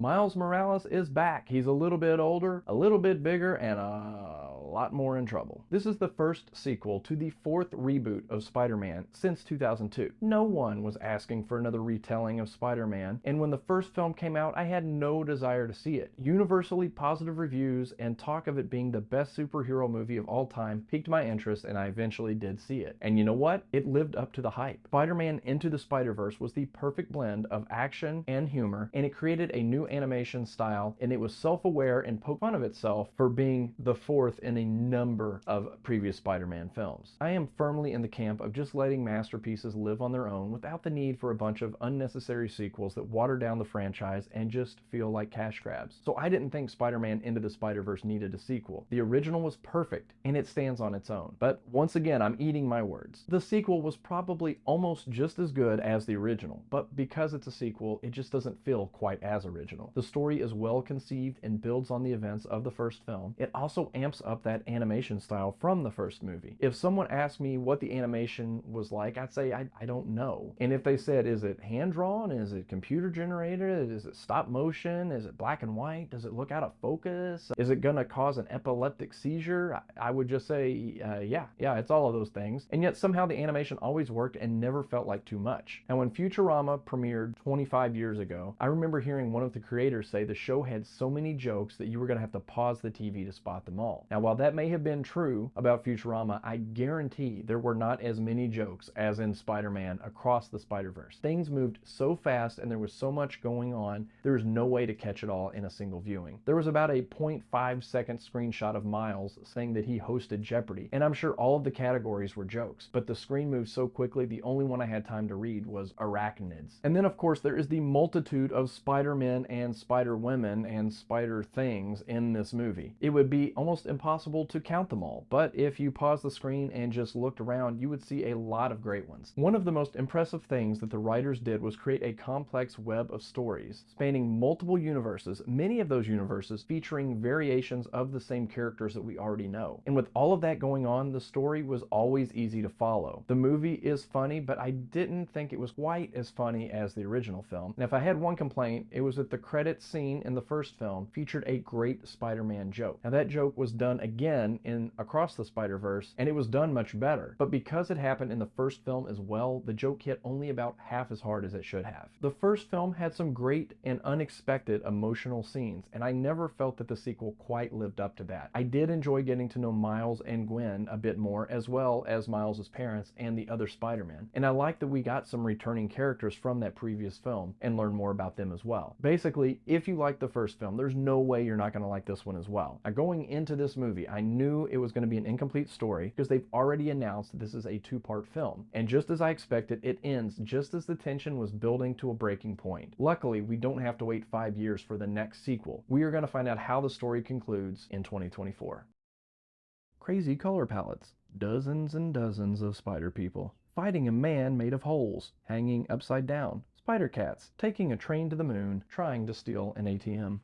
Miles Morales is back. He's a little bit older, a little bit bigger, and a lot more in trouble. This is the first sequel to the fourth reboot of Spider-Man since 2002. No one was asking for another retelling of Spider-Man, and when the first film came out, I had no desire to see it. Universally positive reviews and talk of it being the best superhero movie of all time piqued my interest, and I eventually did see it. And you know what? It lived up to the hype. Spider-Man Into the Spider-Verse was the perfect blend of action and humor, and it created a new animation style, and it was self-aware and poked fun of itself for being the fourth in a number of previous Spider-Man films. I am firmly in the camp of just letting masterpieces live on their own without the need for a bunch of unnecessary sequels that water down the franchise and just feel like cash grabs. So I didn't think Spider-Man Into the Spider-Verse needed a sequel. The original was perfect, and it stands on its own. But once again, I'm eating my words. The sequel was probably almost just as good as the original, but because it's a sequel, it just doesn't feel quite as original. The story is well conceived and builds on the events of the first film. It also amps up that animation style from the first movie. If someone asked me what the animation was like, I'd say I don't know. And if they said, is it hand-drawn? Is it computer-generated? Is it stop motion? Is it black and white? Does it look out of focus? Is it gonna cause an epileptic seizure? I would just say, yeah, it's all of those things. And yet somehow the animation always worked and never felt like too much. And when Futurama premiered 25 years ago, I remember hearing one of the creators say the show had so many jokes that you were going to have to pause the TV to spot them all. Now, while that may have been true about Futurama, I guarantee there were not as many jokes as in Spider-Man Across the Spider-Verse. Things moved so fast and there was so much going on, there was no way to catch it all in a single viewing. There was about a 0.5-second screenshot of Miles saying that he hosted Jeopardy, and I'm sure all of the categories were jokes, but the screen moved so quickly the only one I had time to read was arachnids. And then of course there is the multitude of Spider-Men and Spider-Women and Spider-Things in this movie. It would be almost impossible to count them all, but if you pause the screen and just looked around, you would see a lot of great ones. One of the most impressive things that the writers did was create a complex web of stories spanning multiple universes, many of those universes featuring variations of the same characters that we already know. And with all of that going on, the story was always easy to follow. The movie is funny, but I didn't think it was quite as funny as the original film. And if I had one complaint, it was that the credits scene in the first film featured a great Spider-Man joke. Now that joke was done again in Across the Spider-Verse, and it was done much better. But because it happened in the first film as well, the joke hit only about half as hard as it should have. The first film had some great and unexpected emotional scenes, and I never felt that the sequel quite lived up to that. I did enjoy getting to know Miles and Gwen a bit more, as well as Miles' parents and the other Spider-Man. And I like that we got some returning characters from that previous film and learned more about them as well. Basically, if you like the first film, there's no way you're not going to like this one as well. Now, going into this movie, I knew it was going to be an incomplete story because they've already announced that this is a two-part film. And just as I expected, it ends just as the tension was building to a breaking point. Luckily, we don't have to wait 5 years for the next sequel. We are going to find out how the story concludes in 2024. Crazy color palettes. Dozens and dozens of spider people fighting a man made of holes, hanging upside down. Spider cats taking a train to the moon, trying to steal an ATM.